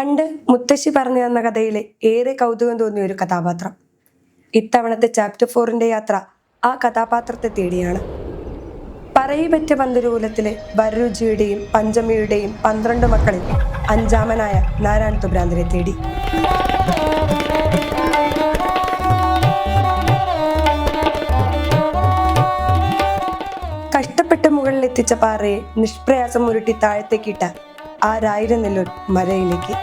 പണ്ട് മുത്തശ്ശി പറഞ്ഞു തന്ന കഥയിലെ ഏറെ കൗതുകം തോന്നിയ ഒരു കഥാപാത്രം. ഇത്തവണത്തെ ചാപ്റ്റർ 4ന്റെ യാത്ര ആ കഥാപാത്രത്തെ തേടിയാണ്. പറയിപെറ്റ പന്തരൂലത്തിലെ വരരുചിയുടെയും പഞ്ചമിയുടെയും 12 മക്കളിൽ 5ാമനായ നാരായണത്വ ഭ്രാന്തനെ തേടി. കഷ്ടപ്പെട്ട് മുകളിലെത്തിച്ച പാറയെ നിഷ്പ്രയാസം ഉരുട്ടി താഴത്തേക്കിട്ട ആ രായിരനെല്ലൂർ മലയിലേക്ക്.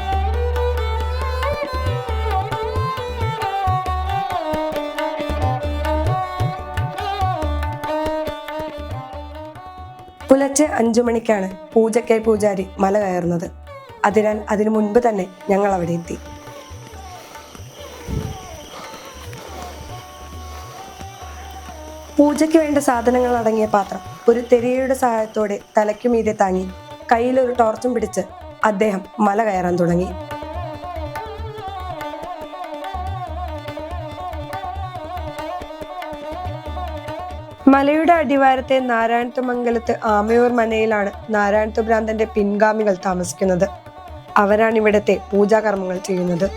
പുലർച്ചെ 5 മണിക്കാണ് പൂജയ്ക്കായി പൂജാരി മല കയറുന്നത്. അതിനാൽ അതിനു മുൻപ് തന്നെ ഞങ്ങൾ അവിടെ എത്തി. പൂജയ്ക്ക് വേണ്ട സാധനങ്ങൾ അടങ്ങിയ പാത്രം ഒരു തെരിയയുടെ സഹായത്തോടെ തലയ്ക്കുമീതെ താങ്ങി കയ്യിലൊരു ടോർച്ചും പിടിച്ച് അദ്ദേഹം മല കയറാൻ തുടങ്ങി. മലയുടെ അടിവാരത്തെ നാരായണത്വമംഗലത്ത് ആമയൂർ മനയിലാണ് നാരായണത്വ ഭ്രാന്തന്റെ പിൻഗാമികൾ താമസിക്കുന്നത്. അവരാണ് ഇവിടത്തെ പൂജാകർമ്മങ്ങൾ ചെയ്യുന്നത്.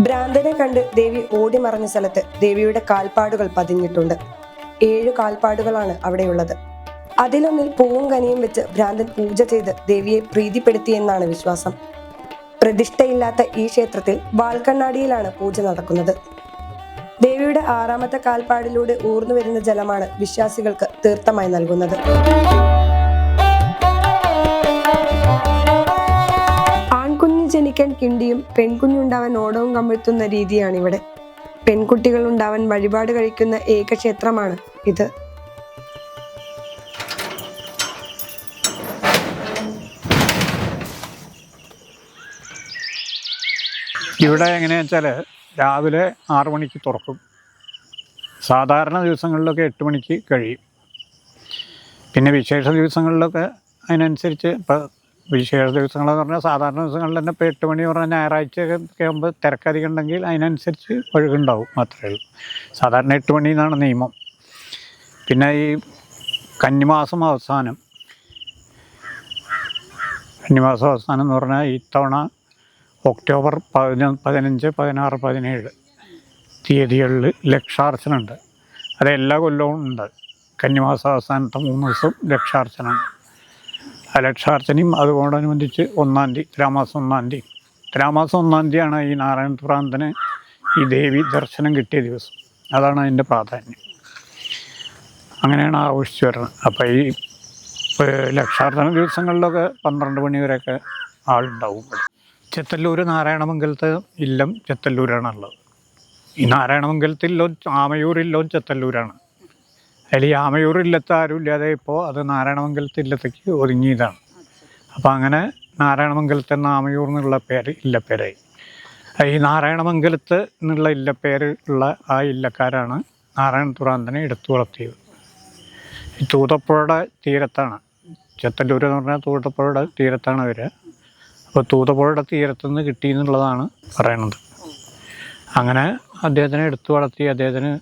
ഭ്രാന്തനെ കണ്ട് ദേവി ഓടി മറഞ്ഞ സ്ഥലത്ത് ദേവിയുടെ കാൽപ്പാടുകൾ പതിഞ്ഞിട്ടുണ്ട്. 7 കാൽപ്പാടുകളാണ് അവിടെയുള്ളത്. അതിലൊന്നിൽ പൂവും കനിയും വെച്ച് ഭ്രാന്തൻ പൂജ ചെയ്ത് ദേവിയെ പ്രീതിപ്പെടുത്തിയെന്നാണ് വിശ്വാസം. പ്രതിഷ്ഠയില്ലാത്ത ഈ ക്ഷേത്രത്തിൽ വാൽക്കണ്ണാടിയിലാണ് പൂജ നടക്കുന്നത്. ദേവിയുടെ 6ാമത്തെ കാൽപ്പാടിലൂടെ ഊർന്നു വരുന്ന ജലമാണ് വിശ്വാസികൾക്ക് തീർത്ഥമായി നൽകുന്നത്. ജനിക്കാൻ കിണ്ടിയും പെൺകുഞ്ഞുണ്ടാവാൻ ഓടവും കമിഴ്ത്തുന്ന രീതിയാണ് ഇവിടെ. പെൺകുട്ടികൾ ഉണ്ടാവാൻ വഴിപാട് കഴിക്കുന്ന ഏക ക്ഷേത്രമാണ് ഇത്. ഇവിടെ എങ്ങനെയാ വെച്ചാൽ രാവിലെ 6 മണിക്ക് തുറക്കും. സാധാരണ ദിവസങ്ങളിലൊക്കെ 8 മണിക്ക് കഴിയും. പിന്നെ വിശേഷ ദിവസങ്ങളിലൊക്കെ അതിനനുസരിച്ച് വിശേഷ ദിവസങ്ങളെന്ന് പറഞ്ഞാൽ സാധാരണ ദിവസങ്ങളിൽ തന്നെ ഇപ്പോൾ 8 മണി പറഞ്ഞാൽ ഞായറാഴ്ചയൊക്കെ ആകുമ്പോൾ തിരക്കധികം ഉണ്ടെങ്കിൽ അതിനനുസരിച്ച് ഒഴുകുണ്ടാവും, മാത്രമേ ഉള്ളൂ. സാധാരണ 8 മണി എന്നാണ് നിയമം. പിന്നെ ഈ കന്നിമാസം അവസാനം എന്ന് പറഞ്ഞാൽ ഇത്തവണ ഒക്ടോബർ 15, 16, 17 തീയതികളിൽ ലക്ഷാർച്ചന ഉണ്ട്. അത് എല്ലാ കൊല്ലവും ഉണ്ട്. കന്നിമാസം അവസാനത്തെ 3 ദിവസം ലക്ഷാർച്ചന ഉണ്ട്. ആ ലക്ഷാർച്ചനയും അതോടനുബന്ധിച്ച് 1-ാം തീയതി, തുലാമാസം 1-ാം തീയതി. തുലാമാസം 1-ാം തീയതിയാണ് ഈ നാരായണ ഭ്രാന്തന് ഈ ദേവി ദർശനം കിട്ടിയ ദിവസം. അതാണ് അതിൻ്റെ പ്രാധാന്യം. അങ്ങനെയാണ് ആഘോഷിച്ച് വരുന്നത്. അപ്പോൾ ഈ ലക്ഷാർച്ചന ദിവസങ്ങളിലൊക്കെ 12 മണി വരെയൊക്കെ ആളുണ്ടാവും. ചെത്തല്ലൂർ നാരായണമംഗലത്ത് ഇല്ലം ചെത്തല്ലൂരാണുള്ളത്. ഈ നാരായണമംഗലത്തില്ലോ ആമയൂരില്ലോ ചെത്തല്ലൂരാണ്. അതിൽ ഈ ആമയൂർ ഇല്ലത്ത് ആരും ഇല്ലാതെ ഇപ്പോൾ അത് നാരായണമംഗലത്ത് ഇല്ലത്തേക്ക് ഒതുങ്ങിയതാണ്. അപ്പോൾ അങ്ങനെ നാരായണമംഗലത്ത് എന്ന ആമയൂർ എന്നുള്ള പേര് ഇല്ലപ്പേരായി. ഈ നാരായണമംഗലത്ത് എന്നുള്ള ഇല്ലപ്പേര് ഉള്ള ആ ഇല്ലക്കാരാണ് നാരായണ ഭ്രാന്തനെ എടുത്തു വളർത്തിയത്. ഈ തൂതപ്പുഴയുടെ തീരത്താണ്. ചെത്തല്ലൂർ എന്ന് പറഞ്ഞാൽ തൂതപ്പുഴയുടെ തീരത്താണ് വരിക. അപ്പോൾ തൂതപ്പുഴയുടെ തീരത്തുനിന്ന് കിട്ടി എന്നുള്ളതാണ് പറയണത്. അങ്ങനെ അദ്ദേഹത്തിനെ എടുത്തു വളർത്തി. അദ്ദേഹത്തിന്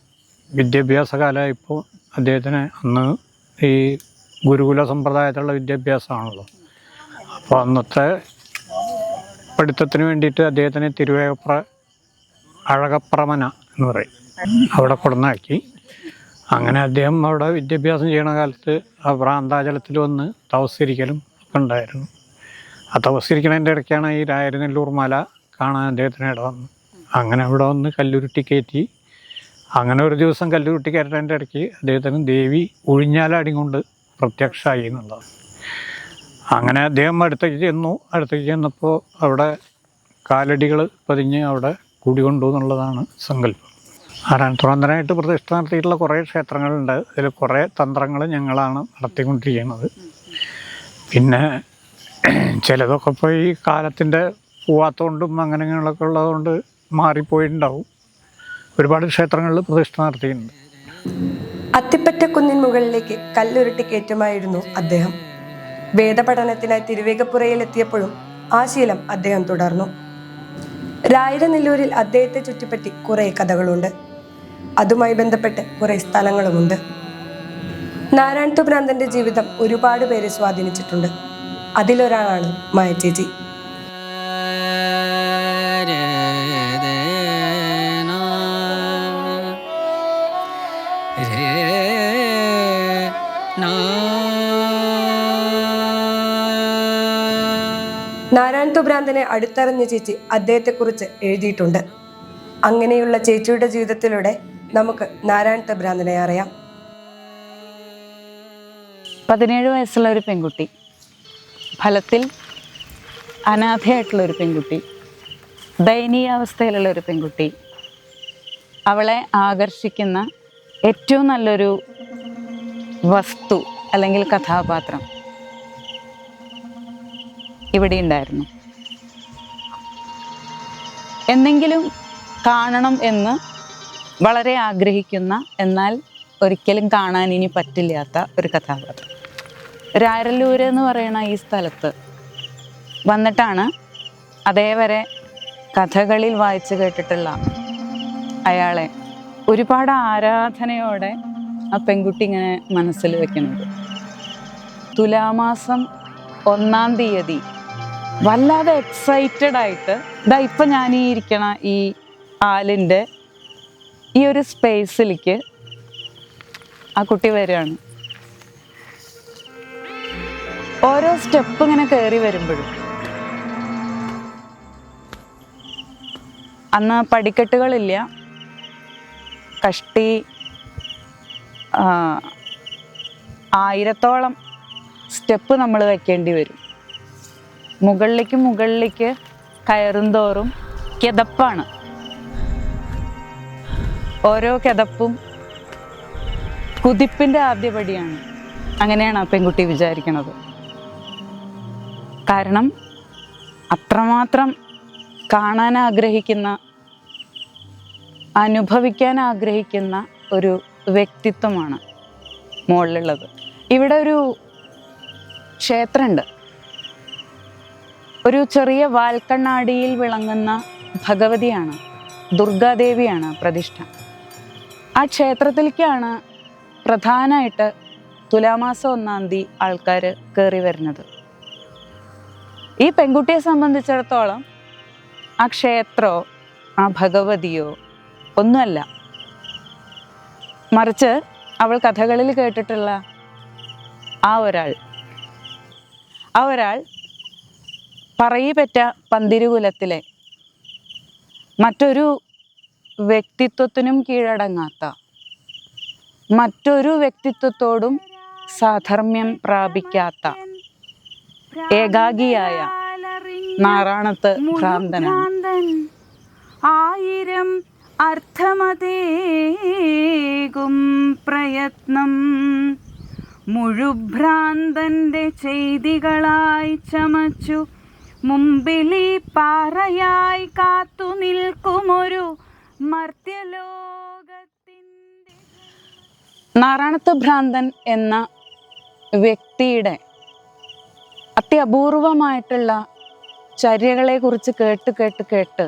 വിദ്യാഭ്യാസ കാലമായപ്പോൾ അദ്ദേഹത്തിന് അന്ന് ഈ ഗുരുകുല സമ്പ്രദായത്തിലുള്ള വിദ്യാഭ്യാസമാണല്ലോ. അപ്പോൾ അന്നത്തെ പഠിത്തത്തിന് വേണ്ടിയിട്ട് അദ്ദേഹത്തിനെ തിരുവേഗപ്ര അഴകപ്രമന എന്ന് പറയും, അവിടെ കൊടുന്നാക്കി. അങ്ങനെ അദ്ദേഹം അവിടെ വിദ്യാഭ്യാസം ചെയ്യണ കാലത്ത് ആ ഭ്രാന്താചലത്തിൽ വന്ന് തപസ്സിരിക്കലും ഒക്കെ ഉണ്ടായിരുന്നു. ആ തപസ്സിരിക്കണതിൻ്റെ ഇടയ്ക്കാണ് ഈ രായരനെല്ലൂർ മല കാണാൻ അദ്ദേഹത്തിന് ഇട വന്നു. അങ്ങനെ അവിടെ വന്ന് കല്ലുരുട്ടി കയറ്റി. അങ്ങനെ ഒരു ദിവസം കല്ലുരുട്ടി കയറ്റേൻ്റെ ഇടയ്ക്ക് അദ്ദേഹത്തിന് ദേവി ഒഴിഞ്ഞാലാടി കൊണ്ട് പ്രത്യക്ഷമായി എന്നുള്ളതാണ്. അങ്ങനെ അദ്ദേഹം അടുത്തേക്ക് ചെന്നപ്പോൾ അവിടെ കാലടികൾ പതിഞ്ഞ് അവിടെ കുടികൊണ്ടു എന്നുള്ളതാണ് സങ്കല്പം. നാരായണത്വഭ്രാന്തനായിട്ട് പ്രതിഷ്ഠ നടത്തിയിട്ടുള്ള കുറേ ക്ഷേത്രങ്ങളുണ്ട്. അതിൽ കുറേ തന്ത്രങ്ങൾ ഞങ്ങളാണ് നടത്തിക്കൊണ്ടിരിക്കുന്നത്. പിന്നെ ചിലതൊക്കെ ഇപ്പോൾ ഈ കാലത്തിൻ്റെ പോവാത്തതുകൊണ്ടും അങ്ങനെയൊക്കെ ഉള്ളതുകൊണ്ട് മാറിപ്പോയിട്ടുണ്ടാവും. ഒരുപാട് ക്ഷേത്രങ്ങളിൽ പ്രതിഷ്ഠ നടത്തിയിട്ടുണ്ട്. അത്തിപ്പറ്റക്കുന്നിൻ മുകളിലേക്ക് കല്ലുരുട്ടി കയറ്റുമായിരുന്നു അദ്ദേഹം. വേദപഠനത്തിനായി തിരുവേഗപ്പുറയിലെത്തിയപ്പോഴും ആ ശീലം അദ്ദേഹം തുടർന്നു. രായരനെല്ലൂരിൽ അദ്ദേഹത്തെ ചുറ്റിപ്പറ്റി കുറേ കഥകളുണ്ട്. അതുമായി ബന്ധപ്പെട്ട് കുറേ സ്ഥലങ്ങളുമുണ്ട്. നാരായണത്തു ഭ്രാന്തന്റെ ജീവിതം ഒരുപാട് പേരെ സ്വാധീനിച്ചിട്ടുണ്ട്. അതിലൊരാളാണ് മായ ചേച്ചി. നാരായണത്തു ഭ്രാന്തനെ അടുത്തറിഞ്ഞ ചേച്ചി അദ്ദേഹത്തെക്കുറിച്ച് എഴുതിയിട്ടുണ്ട്. അങ്ങനെയുള്ള ചേച്ചിയുടെ ജീവിതത്തിലൂടെ നമുക്ക് നാരായണത്തു ഭ്രാന്തനെ അറിയാം. 17 വയസ്സുള്ള ഒരു പെൺകുട്ടി, ഫലത്തിൽ അനാഥയായിട്ടുള്ളൊരു പെൺകുട്ടി, ദയനീയാവസ്ഥയിലുള്ള ഒരു പെൺകുട്ടി. അവളെ ആകർഷിക്കുന്ന ഏറ്റവും നല്ലൊരു വസ്തു അല്ലെങ്കിൽ കഥാപാത്രം ഇവിടെ ഉണ്ടായിരുന്നു. എന്തെങ്കിലും കാണണം എന്ന് വളരെ ആഗ്രഹിക്കുന്ന, എന്നാൽ ഒരിക്കലും കാണാൻ ഇനി പറ്റില്ലാത്ത ഒരു കഥാപാത്രം. രാരല്ലൂര് എന്ന് പറയുന്ന ഈ സ്ഥലത്ത് വന്നിട്ടാണ് അതേവരെ കഥകളിൽ വായിച്ചു കേട്ടിട്ടുള്ള അയാളെ ഒരുപാട് ആരാധനയോടെ ആ പെൺകുട്ടി ഇങ്ങനെ മനസ്സിൽ വെക്കുന്നത്. തുലാമാസം 1-ാം തീയതി വല്ലാതെ എക്സൈറ്റഡ് ആയിട്ട് ഇപ്പം ഞാൻ ഈ ഇരിക്കണ ഈ ആലിൻ്റെ ഈ ഒരു സ്പേസിലേക്ക് ആ കുട്ടി വരികയാണ്. ഓരോ സ്റ്റെപ്പ് ഇങ്ങനെ കയറി വരുമ്പോഴും, അന്ന് പടിക്കെട്ടുകളില്ല, കഷ്ടി 1000-ഓളം സ്റ്റെപ്പ് നമ്മൾ വെക്കേണ്ടി വരും. മുകളിലേക്ക് കയറും തോറും കിതപ്പാണ്. ഓരോ കിതപ്പും കുതിപ്പിൻ്റെ ആദ്യപടിയാണ്. അങ്ങനെയാണ് ആ പെൺകുട്ടി വിചാരിക്കണത്. കാരണം അത്രമാത്രം കാണാൻ ആഗ്രഹിക്കുന്ന, അനുഭവിക്കാൻ ആഗ്രഹിക്കുന്ന ഒരു വ്യക്തിത്വമാണ് മുകളിലുള്ളത്. ഇവിടെ ഒരു ക്ഷേത്രമുണ്ട്. ഒരു ചെറിയ വാൽക്കണ്ണാടിയിൽ വിളങ്ങുന്ന ഭഗവതിയാണ്, ദുർഗാദേവിയാണ് പ്രതിഷ്ഠ. ആ ക്ഷേത്രത്തിലേക്കാണ് പ്രധാനമായിട്ട് തുലാമാസം 1-ാം തീയതി ആൾക്കാർ കയറി വരുന്നത്. ഈ പെൺകുട്ടിയെ സംബന്ധിച്ചിടത്തോളം ആ ക്ഷേത്രമോ ആ ഭഗവതിയോ ഒന്നുമല്ല, മറിച്ച് അവൾ കഥകളിൽ കേട്ടിട്ടുള്ള ആ ഒരാൾ പറയിപ്പറ്റ പന്തിരുകുലത്തിലെ മറ്റൊരു വ്യക്തിത്വത്തിനും കീഴടങ്ങാത്ത, മറ്റൊരു വ്യക്തിത്വത്തോടും സാധർമ്മ്യം പ്രാപിക്കാത്ത ഏകാഗിയായ നാറാണത്ത് ഭ്രാന്തനാണ്. 1000 അർത്ഥമതേകും പ്രയത്നം മുഴുഭ്രാന്തന്റെ ചെയ്തികളായി ചമച്ചു മുമ്പിലി പാറയായി കാത്തു നിൽക്കുമൊരു മർത്യലോകത്തിൻ്റെ. നാറാണത്ത് ഭ്രാന്തൻ എന്ന വ്യക്തിയുടെ അത്യപൂർവമായിട്ടുള്ള ചര്യകളെ കുറിച്ച് കേട്ട്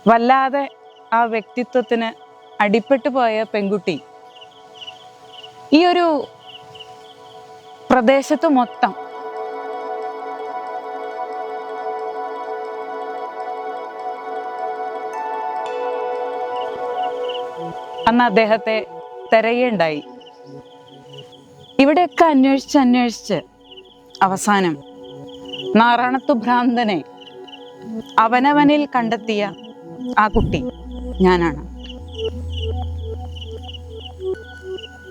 വല്ലാതെ ആ വ്യക്തിത്വത്തിന് അടിപ്പെട്ടു പോയ പെൺകുട്ടി ഈ ഒരു പ്രദേശത്ത് മൊത്തം അന്ന് അദ്ദേഹത്തെ തിരയുണ്ടായി. ഇവിടെയൊക്കെ അന്വേഷിച്ച് അവസാനം നാറാണത്തു ഭ്രാന്തനെ അവനവനിൽ കണ്ടെത്തിയ ആ കുട്ടി ഞാനാണ്.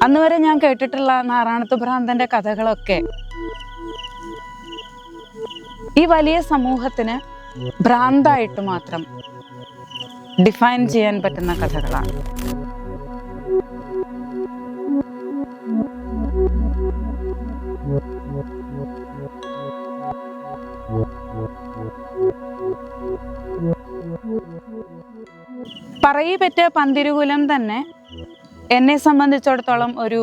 അന്ന് വരെ ഞാൻ കേട്ടിട്ടുള്ള നാറാണത്തു ഭ്രാന്തന്റെ കഥകളൊക്കെ ഈ വലിയ സമൂഹത്തിന് ഭ്രാന്തായിട്ട് മാത്രം ഡിഫൈൻ ചെയ്യാൻ പറ്റുന്ന കഥകളാണ്. പറയിപ്പറ്റ പന്തിരുകുലം തന്നെ എന്നെ സംബന്ധിച്ചിടത്തോളം ഒരു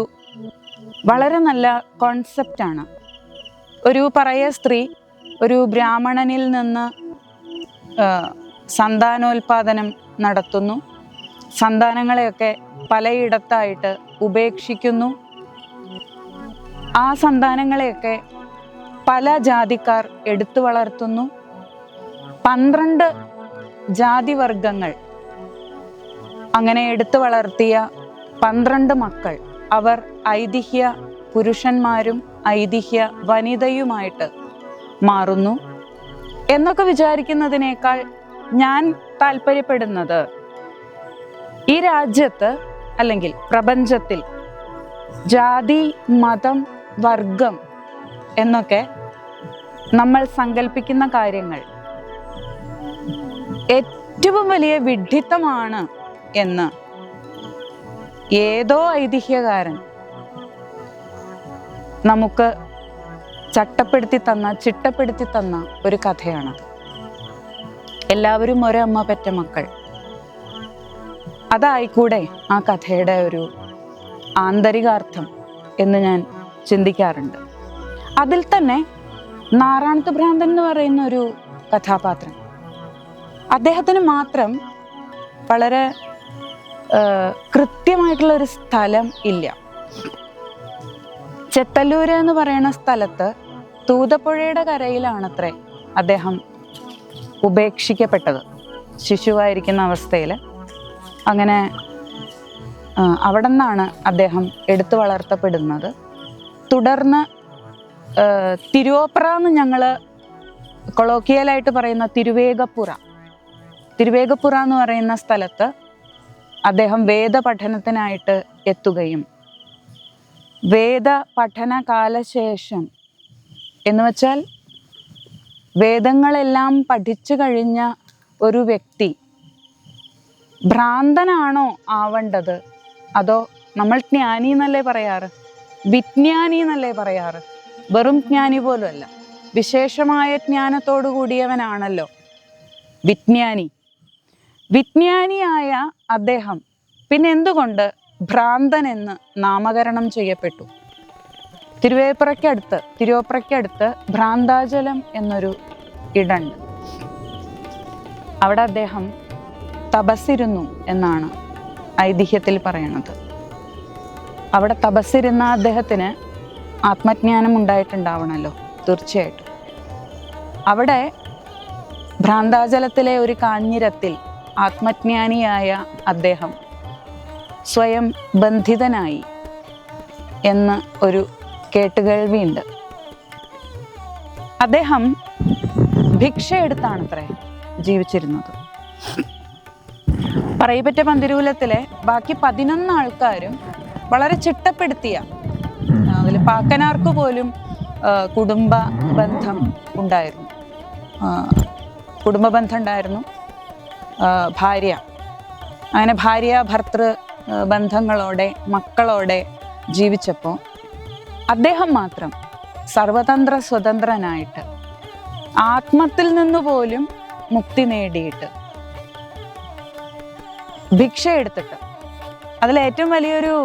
വളരെ നല്ല കോൺസെപ്റ്റാണ്. ഒരു പറയ സ്ത്രീ ഒരു ബ്രാഹ്മണനിൽ നിന്ന് സന്താനോൽപാദനം നടത്തുന്നു. സന്താനങ്ങളെയൊക്കെ പലയിടത്തായിട്ട് ഉപേക്ഷിക്കുന്നു. ആ സന്താനങ്ങളെയൊക്കെ പല ജാതിക്കാർ എടുത്തു വളർത്തുന്നു. 12 ജാതിവർഗങ്ങൾ അങ്ങനെ എടുത്തു വളർത്തിയ 12 മക്കൾ, അവർ ഐതിഹ്യ പുരുഷന്മാരും ഐതിഹ്യ വനിതയുമായിട്ട് മാറുന്നു എന്നൊക്കെ വിചാരിക്കുന്നതിനേക്കാൾ ഞാൻ താല്പര്യപ്പെടുന്നത് ഈ രാജ്യത്ത് അല്ലെങ്കിൽ പ്രപഞ്ചത്തിൽ ജാതി, മതം, വർഗം എന്നൊക്കെ നമ്മൾ സങ്കല്പിക്കുന്ന കാര്യങ്ങൾ ഏറ്റവും വലിയ വിഡ്ഢിത്തമാണ് എന്ന് ഏതോ ഐതിഹ്യകാരൻ നമുക്ക് ചിട്ടപ്പെടുത്തി തന്ന ഒരു കഥയാണത്. എല്ലാവരും ഒരമ്മ പെറ്റ മക്കൾ. അതായിക്കൂടെ ആ കഥയുടെ ഒരു ആന്തരികാർത്ഥം എന്ന് ഞാൻ ചിന്തിക്കാറുണ്ട്. അതിൽ തന്നെ നാറാണത്ത് ഭ്രാന്തൻ എന്ന് പറയുന്ന ഒരു കഥാപാത്രം, അദ്ദേഹത്തിന് മാത്രം വളരെ കൃത്യമായിട്ടുള്ള ഒരു സ്ഥലം ഇല്ല. ചെത്തല്ലൂര് എന്ന് പറയുന്ന സ്ഥലത്ത് തൂതപ്പുഴയുടെ കരയിലാണത്രേ അദ്ദേഹം ഉപേക്ഷിക്കപ്പെട്ടത്, ശിശുവായിരിക്കുന്ന അവസ്ഥയിൽ. അങ്ങനെ അവിടെ നിന്നാണ് അദ്ദേഹം എടുത്തു വളർത്തപ്പെടുന്നത്. തുടർന്ന് തിരുവോപ്ര എന്ന് ഞങ്ങൾ കൊളോക്കിയലായിട്ട് പറയുന്ന തിരുവേഗപ്പുറ എന്ന് പറയുന്ന സ്ഥലത്ത് അദ്ദേഹം വേദ പഠനത്തിനായിട്ട് എത്തുകയും, വേദ പഠന കാലശേഷം എന്ന് വെച്ചാൽ വേദങ്ങളെല്ലാം പഠിച്ചു കഴിഞ്ഞ ഒരു വ്യക്തി ഭ്രാന്തനാണോ ആവേണ്ടത്, അതോ നമ്മൾ ജ്ഞാനി എന്നല്ലേ പറയാറ്, വിജ്ഞാനി എന്നല്ലേ പറയാറ്, വെറും ജ്ഞാനി പോലും അല്ല, വിശേഷമായ ജ്ഞാനത്തോടു കൂടിയവനാണല്ലോ വിജ്ഞാനിയായ അദ്ദേഹം പിന്നെ എന്തുകൊണ്ട് ഭ്രാന്തൻ എന്ന് നാമകരണം ചെയ്യപ്പെട്ടു? തിരുവോപ്രയ്ക്കടുത്ത് ഭ്രാന്താചലം എന്നൊരു ഇടമുണ്ട്. അവിടെ അദ്ദേഹം തപസ്സിരുന്നു എന്നാണ് ഐതിഹ്യത്തിൽ പറയണത്. അവിടെ തപസ്സിരുന്ന അദ്ദേഹത്തിന് ആത്മജ്ഞാനം ഉണ്ടായിട്ടുണ്ടാവണമല്ലോ, തീർച്ചയായിട്ടും. അവിടെ ഭ്രാന്താചലത്തിലെ ഒരു കാഞ്ഞിരത്തിൽ ആത്മജ്ഞാനിയായ അദ്ദേഹം സ്വയം ബന്ധിതനായി എന്ന് ഒരു കേട്ടുകേൾവിയുണ്ട്. അദ്ദേഹം ഭിക്ഷയെടുത്താണത്രേ ജീവിച്ചിരുന്നത്. പറയിപ്പറ്റ പന്തിരൂലത്തിലെ ബാക്കി 11 ആൾക്കാരും വളരെ ചിട്ടപ്പെടുത്തിയ, അതിൽ പാക്കനാർക്ക് പോലും കുടുംബ ബന്ധം ഉണ്ടായിരുന്നു, ഭാര്യ. അങ്ങനെ ഭാര്യ ഭർത്തൃ ബന്ധങ്ങളോടെ മക്കളോടെ ജീവിച്ചപ്പോൾ അദ്ദേഹം മാത്രം സർവതന്ത്ര സ്വതന്ത്രനായിട്ട് ആത്മത്തിൽ നിന്ന് പോലും മുക്തി നേടിയിട്ട് ഭിക്ഷ എടുത്തിട്ട്, അതിലേറ്റവും വലിയൊരു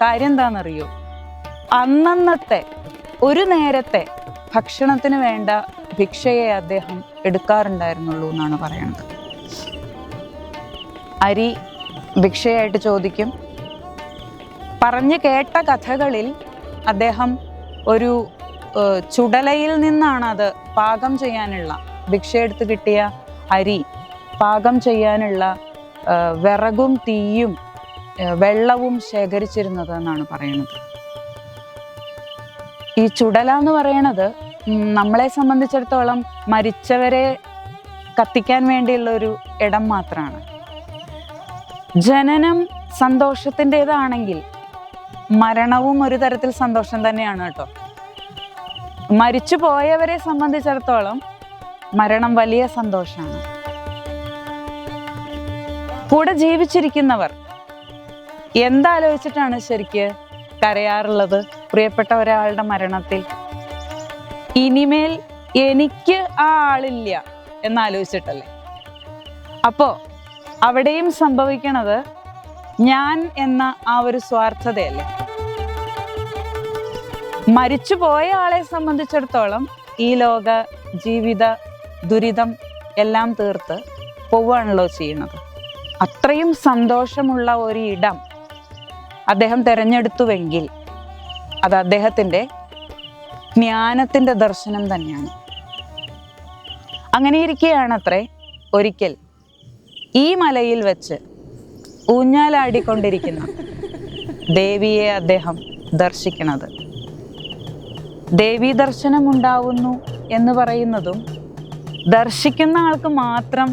കാര്യം എന്താണെന്നറിയോ? അന്നന്നത്തെ ഒരു നേരത്തെ ഭക്ഷണത്തിന് വേണ്ട ഭിക്ഷയെ അദ്ദേഹം എടുക്കാറുണ്ടായിരുന്നുള്ളൂ എന്നാണ് പറയുന്നത്. അരി ഭിക്ഷയായിട്ട് ചോദിക്കും. പറഞ്ഞു കേട്ട കഥകളിൽ അദ്ദേഹം ഒരു ചുടലയിൽ നിന്നാണ് അത് പാകം ചെയ്യാനുള്ള, ഭിക്ഷയെടുത്ത് കിട്ടിയ അരി പാകം ചെയ്യാനുള്ള വിറകും തീയും വെള്ളവും ശേഖരിച്ചിരുന്നത് എന്നാണ് പറയുന്നത്. ഈ ചുടല എന്ന് പറയണത് നമ്മളെ സംബന്ധിച്ചിടത്തോളം മരിച്ചവരെ കത്തിക്കാൻ വേണ്ടിയുള്ള ഒരു ഇടം മാത്രമാണ്. ജനനം സന്തോഷത്തിൻ്റെതാണെങ്കിൽ മരണവും ഒരു തരത്തിൽ സന്തോഷം തന്നെയാണ് കേട്ടോ. മരിച്ചു പോയവരെ സംബന്ധിച്ചിടത്തോളം മരണം വലിയ സന്തോഷമാണ്. കൂടെ ജീവിച്ചിരിക്കുന്നവർ എന്താലോചിച്ചിട്ടാണ് ശരിക്ക് കരയാറുള്ളത് പ്രിയപ്പെട്ട ഒരാളുടെ മരണത്തിൽ? ഇനിമേൽ എനിക്ക് ആ ആളില്ല എന്നാലോചിച്ചിട്ടല്ലേ? അപ്പോ അവിടെയും സംഭവിക്കണത് ഞാൻ എന്ന ആ ഒരു സ്വാർത്ഥതയല്ലേ. മരിച്ചു പോയ ആളെ സംബന്ധിച്ചിടത്തോളം ഈ ലോക ജീവിത ദുരിതം എല്ലാം തീർത്ത് പോവുകയാണല്ലോ ചെയ്യുന്നത്. അത്രയും സന്തോഷമുള്ള ഒരു ഇടം അദ്ദേഹം തിരഞ്ഞെടുത്തുവെങ്കിൽ അത് അദ്ദേഹത്തിൻ്റെ ജ്ഞാനത്തിൻ്റെ ദർശനം തന്നെയാണ്. അങ്ങനെ ഇരിക്കുകയാണത്രേ ഒരിക്കൽ ഈ മലയിൽ വെച്ച് ഊഞ്ഞാലാടിക്കൊണ്ടിരിക്കുന്ന ദേവിയെ അദ്ദേഹം ദർശിക്കുന്നത്. ദേവീ ദർശനം ഉണ്ടാവുന്നു എന്ന് പറയുന്നതും ദർശിക്കുന്ന ആൾക്ക് മാത്രം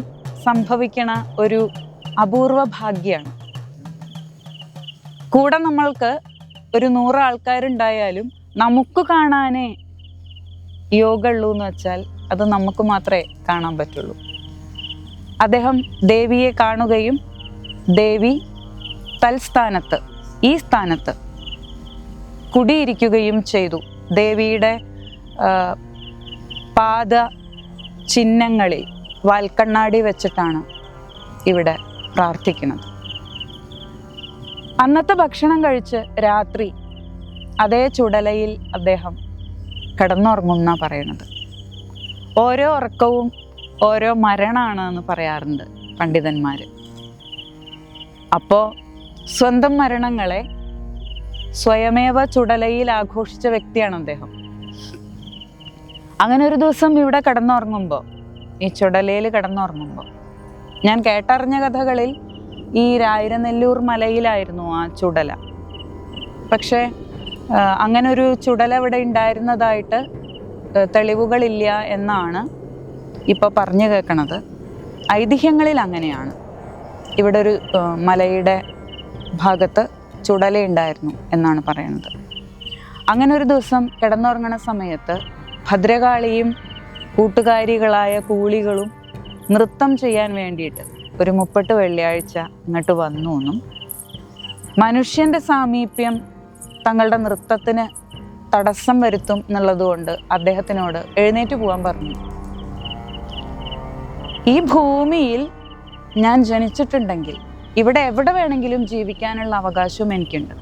സംഭവിക്കണ ഒരു അപൂർവ ഭാഗ്യമാണ്. കൂടെ നമ്മൾക്ക് ഒരു 100 ആൾക്കാരുണ്ടായാലും നമുക്ക് കാണാനേ യോഗമുള്ളൂ എന്ന് വെച്ചാൽ അത് നമുക്ക് മാത്രമേ കാണാൻ പറ്റുള്ളൂ. അദ്ദേഹം ദേവിയെ കാണുകയും ദേവി തൽസ്ഥാനത്ത് ഈ സ്ഥാനത്ത് കുടിയിരിക്കുകയും ചെയ്തു. ദേവിയുടെ പാദ ചിഹ്നങ്ങളിൽ വാൽക്കണ്ണാടി വെച്ചിട്ടാണ് ഇവിടെ പ്രാർത്ഥിക്കുന്നത്. അന്നത്തെ ഭക്ഷണം കഴിച്ച് രാത്രി അതേ ചുടലയിൽ അദ്ദേഹം കിടന്നുറങ്ങുന്ന പറയണത്. ഓരോ ഉറക്കവും ഓരോ മരണമാണ് എന്ന് പറയാറുണ്ട് പണ്ഡിതന്മാർ. അപ്പോൾ സ്വന്തം മരണങ്ങളെ സ്വയമേവ ചുടലയിൽ ആഘോഷിച്ച വ്യക്തിയാണ് അദ്ദേഹം. അങ്ങനെ ഒരു ദിവസം ഇവിടെ കിടന്നുറങ്ങുമ്പോൾ, ഈ ചുടലയിൽ കിടന്നുറങ്ങുമ്പോൾ, ഞാൻ കേട്ടറിഞ്ഞ കഥകളിൽ ഈ രായിരനെല്ലൂർ മലയിലായിരുന്നു ആ ചുടല. പക്ഷേ അങ്ങനെ ഒരു ചുടല ഇവിടെ ഉണ്ടായിരുന്നതായിട്ട് തെളിവുകളില്ല എന്നാണ് ഇപ്പോൾ പറഞ്ഞു കേൾക്കണത്. ഐതിഹ്യങ്ങളിൽ അങ്ങനെയാണ്. ഇവിടെ ഒരു മലയുടെ ഭാഗത്ത് ചുടലയുണ്ടായിരുന്നു എന്നാണ് പറയുന്നത്. അങ്ങനെ ഒരു ദിവസം കിടന്നുറങ്ങണ സമയത്ത് ഭദ്രകാളിയും കൂട്ടുകാരികളായ കൂളികളും നൃത്തം ചെയ്യാൻ വേണ്ടിയിട്ട് ഒരു 30 വെള്ളിയാഴ്ച ഇങ്ങോട്ട് വന്നു എന്നും മനുഷ്യൻ്റെ സാമീപ്യം തങ്ങളുടെ നൃത്തത്തിന് തടസ്സം വരുത്തും എന്നുള്ളതുകൊണ്ട് അദ്ദേഹത്തിനോട് എഴുന്നേറ്റ് പോകാൻ പറഞ്ഞു. ഈ ഭൂമിയിൽ ഞാൻ ജനിച്ചിട്ടുണ്ടെങ്കിൽ ഇവിടെ എവിടെ വേണമെങ്കിലും ജീവിക്കാനുള്ള അവകാശവും എനിക്കുണ്ട്.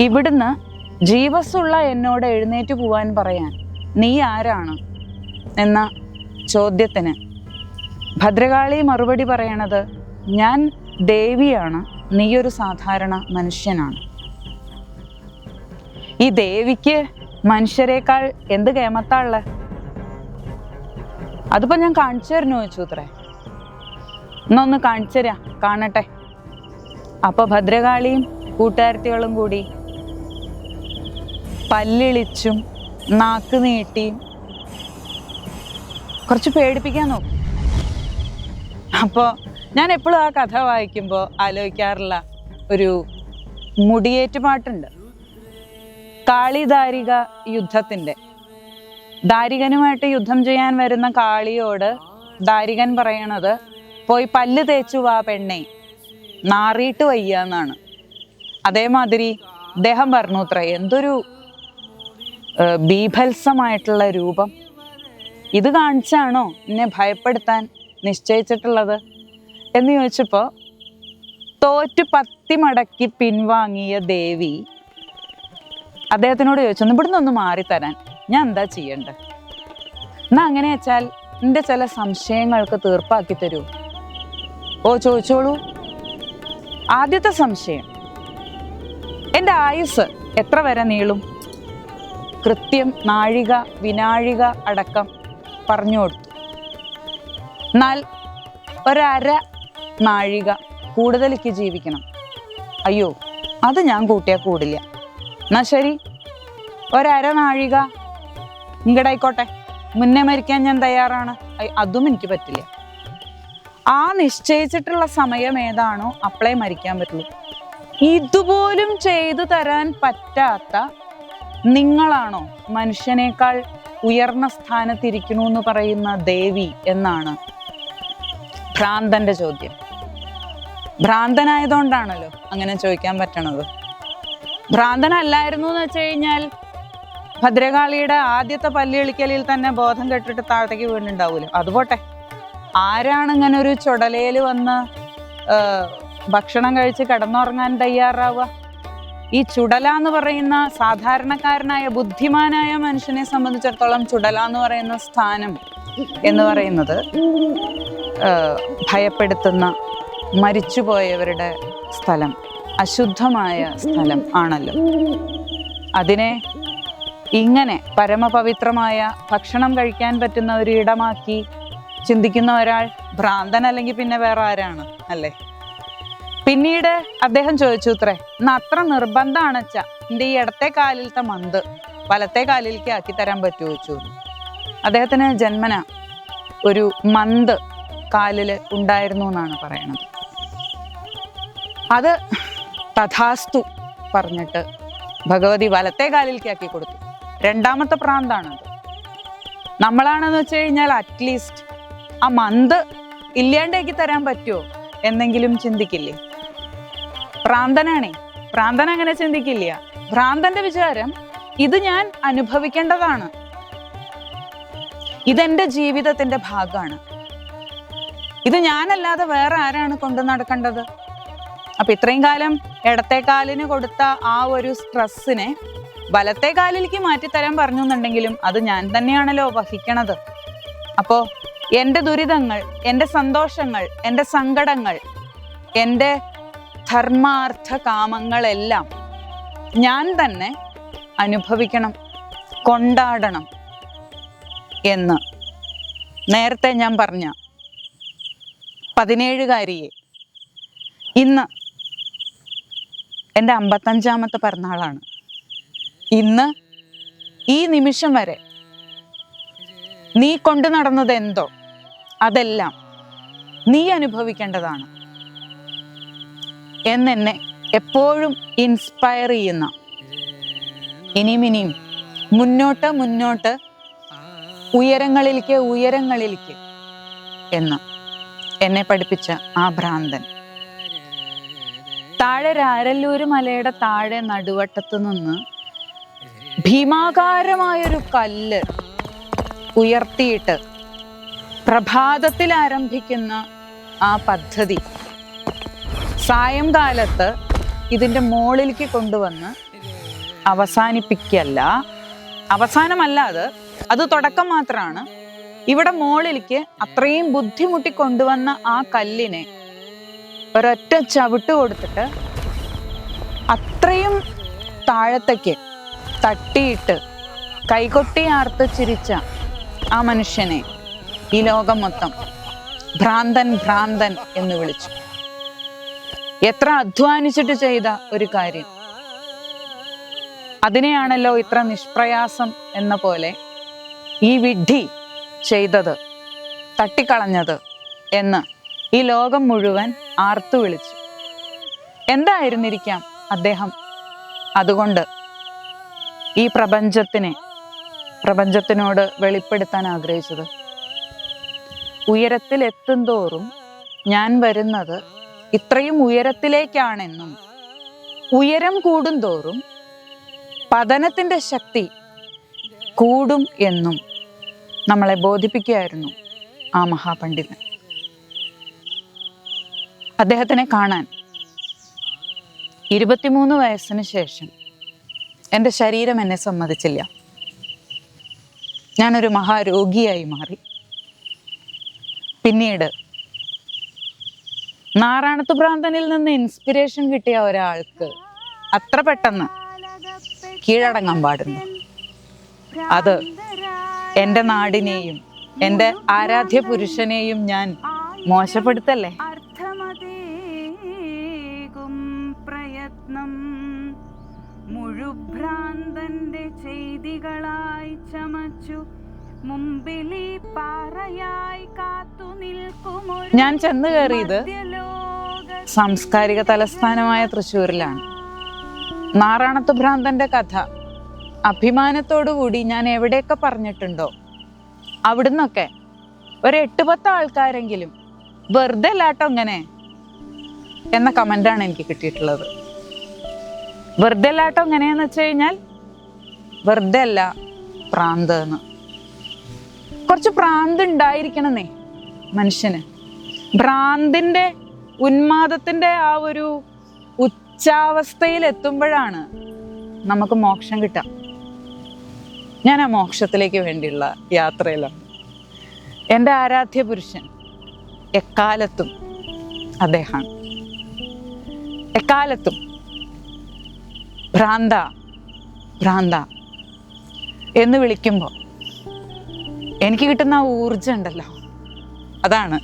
ഇവിടുന്ന് ജീവസുള്ള എന്നോട് എഴുന്നേറ്റ് പോവാൻ പറയാൻ നീ ആരാണ് എന്ന ചോദ്യത്തിന് ഭദ്രകാളി മറുപടി പറയണത്, ഞാൻ ദേവിയാണ്, നീയൊരു സാധാരണ മനുഷ്യനാണ്. ഈ ദേവിക്ക് മനുഷ്യരെക്കാൾ എന്ത് കേമത്താള്ള? അതിപ്പോ ഞാൻ കാണിച്ചു തരുന്നു ചോദിച്ചു അത്രേ. എന്നൊന്ന് കാണിച്ചു തരാ, കാണട്ടെ. അപ്പൊ ഭദ്രകാളിയും കൂട്ടുകാരത്തികളും കൂടി പല്ലിളിച്ചും നാക്ക് നീട്ടിയും കുറച്ച് പേടിപ്പിക്കാൻ നോക്കും. അപ്പോൾ ഞാൻ എപ്പോഴും ആ കഥ വായിക്കുമ്പോൾ ആലോചിക്കാറുള്ള ഒരു മുടിയേറ്റ് പാട്ടുണ്ട്. കാളിദാരിക യുദ്ധത്തിൻ്റെ ദാരികനുമായിട്ട് യുദ്ധം ചെയ്യാൻ വരുന്ന കാളിയോട് ദാരികൻ പറയണത്, പോയി പല്ല് തേച്ചു വാ പെണ്ണെ, നാറിയിട്ട് വയ്യ എന്നാണ്. അതേമാതിരി അദ്ദേഹം പറഞ്ഞു അത്ര, എന്തൊരു ബീഭത്സമായിട്ടുള്ള രൂപം, ഇത് കാണിച്ചാണോ എന്നെ ഭയപ്പെടുത്താൻ നിശ്ചയിച്ചിട്ടുള്ളത് എന്ന് ചോദിച്ചപ്പോൾ തോറ്റു പത്തി മടക്കി പിൻവാങ്ങിയ ദേവി അദ്ദേഹത്തിനോട് ചോദിച്ചു, ഇവിടുന്ന് ഒന്ന് മാറിത്തരാൻ ഞാൻ എന്താ ചെയ്യണ്ടേ? എന്നാ അങ്ങനെ വെച്ചാൽ എൻ്റെ ചില സംശയങ്ങൾക്ക് തീർപ്പാക്കി തരൂ. ഓ ചോദിച്ചോളൂ. ആദ്യത്തെ സംശയം, എൻ്റെ ആയുസ് എത്ര വരെ നീളും? കൃത്യം നാഴിക വിനാഴിക അടക്കം പറഞ്ഞു കൊടുത്തു. എന്നാൽ ഒരര നാഴിക കൂടുതലേക്ക് ജീവിക്കണം. അയ്യോ, അത് ഞാൻ കൂട്ടിയാൽ കൂടില്ല. എന്നാ ശരി, ഒരര നാഴിക ഇങ്ങടായിക്കോട്ടെ, മുന്നേ മരിക്കാൻ ഞാൻ തയ്യാറാണ്. അതും എനിക്ക് പറ്റില്ല. ആ നിശ്ചയിച്ചിട്ടുള്ള സമയം ഏതാണോ അപ്പളേ മരിക്കാൻ പറ്റുള്ളൂ. ഇതുപോലും ചെയ്തു തരാൻ പറ്റാത്ത നിങ്ങളാണോ മനുഷ്യനേക്കാൾ ഉയർന്ന സ്ഥാനത്തിരിക്കണു എന്ന് പറയുന്ന ദേവി എന്നാണ് ഭ്രാന്തന്റെ ചോദ്യം. ഭ്രാന്തനായതുകൊണ്ടാണല്ലോ അങ്ങനെ ചോദിക്കാൻ പറ്റണത്. ഭ്രാന്തനല്ലായിരുന്നു എന്ന് വെച്ച് കഴിഞ്ഞാൽ ഭദ്രകാളിയുടെ ആദ്യത്തെ പല്ലിളിക്കലിൽ തന്നെ ബോധം കെട്ടിട്ട് താഴത്തേക്ക് വീണ്ടുണ്ടാവൂലോ. അതുപോട്ടെ, ആരാണ് ഇങ്ങനെ ഒരു ചുടലയിൽ വന്ന് ഭക്ഷണം കഴിച്ച് കിടന്നുറങ്ങാൻ തയ്യാറാവുക? ഈ ചുടല എന്ന് പറയുന്ന സാധാരണക്കാരനായ ബുദ്ധിമാനായ മനുഷ്യനെ സംബന്ധിച്ചിടത്തോളം ചുടല എന്ന് പറയുന്ന സ്ഥാനം എന്ന് പറയുന്നത് ഭയപ്പെടുത്തുന്ന, മരിച്ചുപോയവരുടെ സ്ഥലം, അശുദ്ധമായ സ്ഥലം ആണല്ലോ. അതിനെ ഇങ്ങനെ പരമപവിത്രമായ ഭക്ഷണം കഴിക്കാൻ പറ്റുന്ന ഒരു ഇടമാക്കി ചിന്തിക്കുന്ന ഒരാൾ ഭ്രാന്തൻ, അല്ലെങ്കിൽ പിന്നെ വേറെ ആരാണ്, അല്ലേ? പിന്നീട് അദ്ദേഹം ചോദിച്ചു അത്രേ, എന്നാ അത്ര നിർബന്ധമാണ് അച്ഛാ എൻ്റെ ഈ ഇടത്തെ കാലിലത്തെ മന്ത് വലത്തെ കാലിലേക്ക് ആക്കി തരാൻ പറ്റുമോ ചോദിച്ചു. അദ്ദേഹത്തിന് ജന്മന ഒരു മന്ത് കാലിൽ ഉണ്ടായിരുന്നു എന്നാണ് പറയണത്. അത് തഥാസ്തു പറഞ്ഞിട്ട് ഭഗവതി വലത്തെ കാലിലേക്ക് ആക്കി കൊടുത്തു. രണ്ടാമത്തെ പ്രാന്താണത്. നമ്മളാണെന്ന് വെച്ച് കഴിഞ്ഞാൽ അറ്റ്ലീസ്റ്റ് ആ മന്ത് ഇല്ലാണ്ടാക്കി തരാൻ പറ്റുമോ എന്നെങ്കിലും ചിന്തിക്കില്ലേ? ഭ്രാന്തനാണേ, ഭ്രാന്തൻ അങ്ങനെ ചിന്തിക്കില്ല. ഭ്രാന്തന്റെ വിചാരം ഇത് ഞാൻ അനുഭവിക്കേണ്ടതാണ്, ഇതെന്റെ ജീവിതത്തിന്റെ ഭാഗമാണ്, ഇത് ഞാനല്ലാതെ വേറെ ആരാണ് കൊണ്ടു നടക്കേണ്ടത്? അപ്പൊ ഇത്രയും കാലം ഇടത്തെ കാലിന് കൊടുത്ത ആ ഒരു സ്ട്രെസ്സിനെ വലത്തെ കാലിലേക്ക് മാറ്റിത്തരാൻ പറഞ്ഞു എന്നുണ്ടെങ്കിലും അത് ഞാൻ തന്നെയാണല്ലോ വഹിക്കണത്. അപ്പോ എൻ്റെ ദുരിതങ്ങൾ, എൻ്റെ സന്തോഷങ്ങൾ, എൻ്റെ സങ്കടങ്ങൾ, എൻ്റെ ധർമാർത്ഥ കാമങ്ങളെല്ലാം ഞാൻ തന്നെ അനുഭവിക്കണം, കൊണ്ടാടണം എന്ന് നേരത്തെ ഞാൻ പറഞ്ഞ 17-കാരിയെ ഇന്ന് എൻ്റെ 55-ാമത്തെ പിറന്നാളാണ്. ഇന്ന് ഈ നിമിഷം വരെ നീ കൊണ്ടു നടന്നത് എന്തോ അതെല്ലാം നീ അനുഭവിക്കേണ്ടതാണ് എന്നെന്നെ എപ്പോഴും ഇൻസ്പയർ ചെയ്യുന്ന, ഇനിയും മുന്നോട്ട് മുന്നോട്ട് ഉയരങ്ങളിലേക്ക് ഉയരങ്ങളിലേക്ക് എന്ന് എന്നെ പഠിപ്പിച്ച ആ ഭ്രാന്തൻ താഴെ രാരല്ലൂര് മലയുടെ താഴെ നടുവട്ടത്ത് നിന്ന് ഭീമാകാരമായൊരു കല്ല് ഉയർത്തിയിട്ട് പ്രഭാതത്തിൽ ആരംഭിക്കുന്ന ആ പദ്ധതി സായംകാലത്ത് ഇതിൻ്റെ മുകളിലേക്ക് കൊണ്ടുവന്ന് അവസാനിപ്പിക്കല്ല, അവസാനമല്ല, അത് തുടക്കം മാത്രമാണ്. ഇവിടെ മുകളിലേക്ക് അത്രയും ബുദ്ധിമുട്ടി കൊണ്ടുവന്ന ആ കല്ലിനെ ഒരൊറ്റ ചവിട്ട് കൊടുത്തിട്ട് അത്രയും താഴത്തേക്ക് തട്ടിയിട്ട് കൈകൊട്ടി ആർത്ത് ചിരിച്ച ആ മനുഷ്യനെ ഈ ലോകം മൊത്തം ഭ്രാന്തൻ ഭ്രാന്തൻ എന്ന് വിളിച്ചു. എത്ര അധ്വാനിച്ചിട്ട് ചെയ്ത ഒരു കാര്യം, അതിനെയാണല്ലോ ഇത്ര നിഷ്പ്രയാസം എന്ന പോലെ ഈ വിഡ്ഢി ചെയ്തത്, തട്ടിക്കളഞ്ഞത് എന്ന് ഈ ലോകം മുഴുവൻ ആർത്തു വിളിച്ചു. എന്തായിരുന്നിരിക്കാം അദ്ദേഹം അതുകൊണ്ട് ഈ പ്രപഞ്ചത്തിനോട് വെളിപ്പെടുത്താൻ ആഗ്രഹിച്ചത്? ഉയരത്തിൽ എത്തുന്തോറും ഞാൻ വരുന്നത് ഇത്രയും ഉയരത്തിലേക്കാണെന്നും ഉയരം കൂടുന്തോറും പതനത്തിൻ്റെ ശക്തി കൂടും എന്നും നമ്മളെ ബോധിപ്പിക്കുകയായിരുന്നു ആ മഹാപണ്ഡിതൻ. അദ്ദേഹത്തിനെ കാണാൻ 23 വയസ്സിന് ശേഷം എൻ്റെ ശരീരം എന്നെ സമ്മതിച്ചില്ല. ഞാനൊരു മഹാരോഗിയായി മാറി. പിന്നീട് നാറാണത്ത് ഭ്രാന്തനിൽ നിന്ന് ഇൻസ്പിരേഷൻ കിട്ടിയ ഒരാൾക്ക് അത്ര പെട്ടെന്ന് കീഴടങ്ങാൻ പാടുന്നു. അത് എൻ്റെ നാടിനെയും എൻ്റെ ആരാധ്യ പുരുഷനെയും ഞാൻ മോശപ്പെടുത്തല്ലേ? അർത്ഥമതേകും പ്രയത്നം മുഴുഭ്രാന്തന്റെ ചെയ്തികളായി ചമച്ചു മുമ്പിലി പാറയായി കാത്തു നിൽക്കുമൊരു ഞാൻ ചെന്ന് കയറിയത് സാംസ്കാരിക തലസ്ഥാനമായ തൃശ്ശൂരിലാണ്. നാറാണത്ത് ഭ്രാന്തന്റെ കഥ അഭിമാനത്തോടുകൂടി ഞാൻ എവിടെയൊക്കെ പറഞ്ഞിട്ടുണ്ടോ അവിടുന്നൊക്കെ ഒരു 8-10 ആൾക്കാരെങ്കിലും വെറുതെ അല്ലാട്ടോ ഇങ്ങനെ എന്ന കമൻ്റാണ് എനിക്ക് കിട്ടിയിട്ടുള്ളത്. വെറുതെ അല്ലാട്ടോ ഇങ്ങനെയെന്ന് വെച്ച് കഴിഞ്ഞാൽ വെറുതെ അല്ല, പ്രാന്ത് എന്ന്. കുറച്ച് പ്രാന്ത് ഉണ്ടായിരിക്കണമെന്നേ മനുഷ്യന്. ഭ്രാന്തിൻ്റെ ഉന്മാദത്തിൻ്റെ ആ ഒരു ഉച്ചാവസ്ഥയിൽ എത്തുമ്പോഴാണ് നമുക്ക് മോക്ഷം കിട്ടുക. ഞാൻ ആ മോക്ഷത്തിലേക്ക് വേണ്ടിയുള്ള യാത്രയിലാണ്. എൻ്റെ ആരാധ്യ പുരുഷൻ എക്കാലത്തും അദ്ദേഹമാണ്. എക്കാലത്തും ഭ്രാന്ത ഭ്രാന്ത എന്ന് വിളിക്കുമ്പോൾ എനിക്ക് കിട്ടുന്ന ആ ഊർജം ഉണ്ടല്ലോ, അതാണ്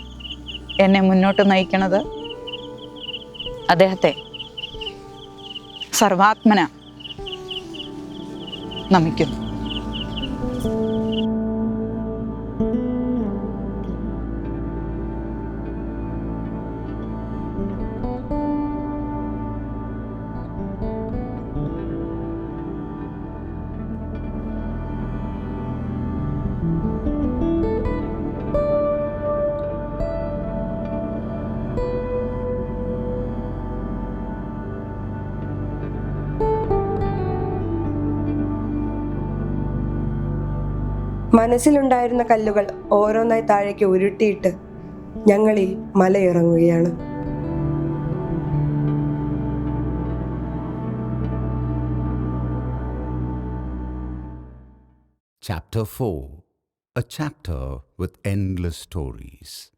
എന്നെ മുന്നോട്ട് നയിക്കണത്. അദ്ദേഹത്തെ സർവാത്മന നമിക്കുന്നു. മനസ്സിലുണ്ടായിരുന്ന കല്ലുകൾ ഓരോന്നായി താഴേക്ക് ഉരുട്ടിയിട്ട് ഞങ്ങളിൽ മലയിറങ്ങുകയാണ്. Chapter 4. A chapter with endless stories.